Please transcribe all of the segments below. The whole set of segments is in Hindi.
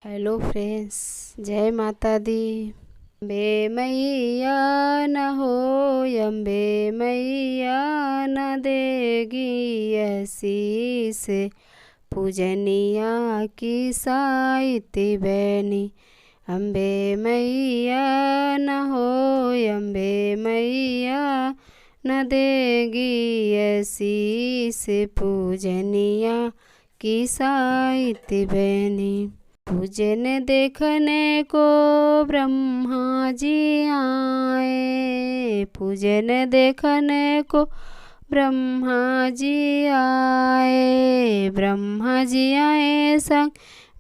हेलो फ्रेंड्स, जय माता दी। अम्बे मैया न हो, अम्बे मैया न देगी आशीष, पूजनिया की साइती बनी। अम्बे मैया न हो, अम्बे मैया न देगी आशीष, पूजनिया की साइती बनी। पूजन देखने को ब्रह्मा जी आए, पूजन देखने को ब्रह्मा जी आए, ब्रह्मा जी आए संग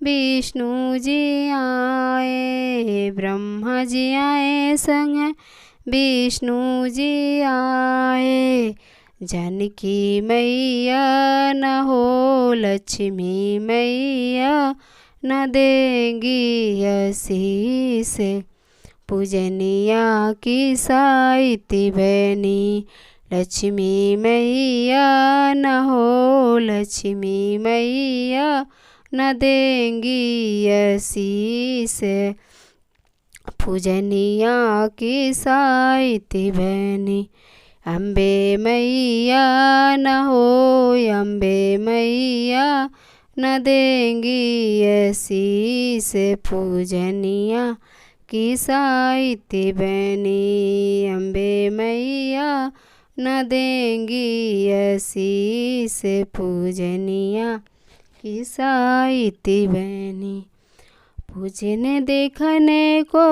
विष्णु जी आए, ब्रह्मा जी आए संग विष्णु जी आए। जानकी मैया न हो, लक्ष्मी मैया न देंगी आशीष, पूजनिया की साइती बनी। लक्ष्मी मैया न हो, लक्ष्मी मैया न देंगी आशीष, पूजनिया की साइती बनी। अम्बे मैया न हो, अम्बे मैया न देंगी आशीष, पूजनिया की साइती बनी। अम्बे मैया न देंगी आशीष, पूजनिया की साइती बनी। पूजन देखने को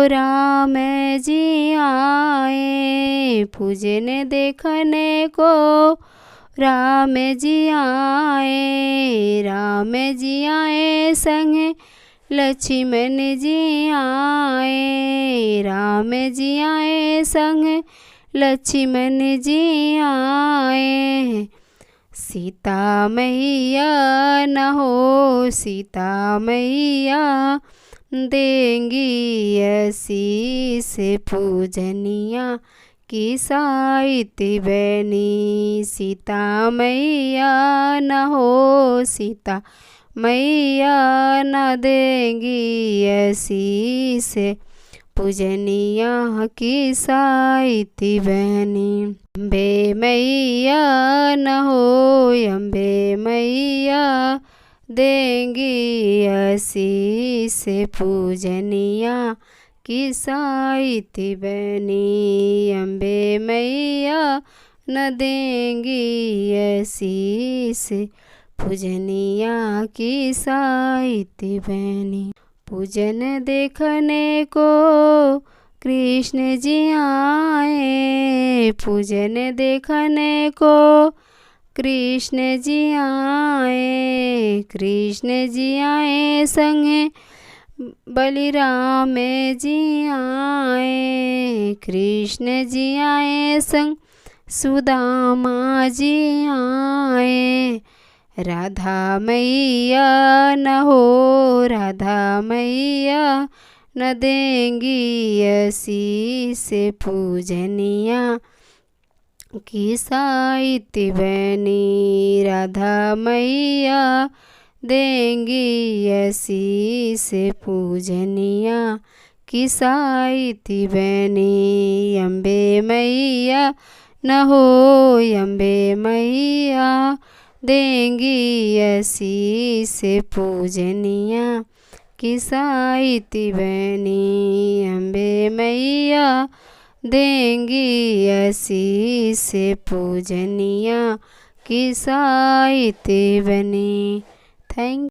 राम जी आए, पूजन देखने को राम जी आए, राम जी आए संग लक्ष्मण जी आए, राम जी आए संग लक्ष्मण जी आए। सीता मैया न हो, सीता मैया देंगी आशीष, पूजनिया की साइती बनी। सीता मैया न हो, सीता मैया न देंगी आशीष, पूजनिया की साइती बनी। अम्बे मैया न हो, अम्बे मैया देंगी आशीष, पूजनिया की साइती बनी। अम्बे मैया न देंगी आशीष, पूजनिया की साइती बनी। पूजन देखने को कृष्ण जी आए, पूजन देखने को कृष्ण जी आए, कृष्ण जी आए संग बलिराम जी आए, कृष्ण जी आए संग सुदामा जी आए। राधा मैया न हो, राधा मैया न देंगी आशीष, पूजनिया की साइती बनी। राधा मैया देंगी आशीष, पूजनिया की साइती बनी। अम्बे मैया न हो, अम्बे मैया देंगी आशीष, पूजनिया की साइती बनी। अम्बे मैया देंगी आशीष, पूजनिया की साइती बनी। थैंक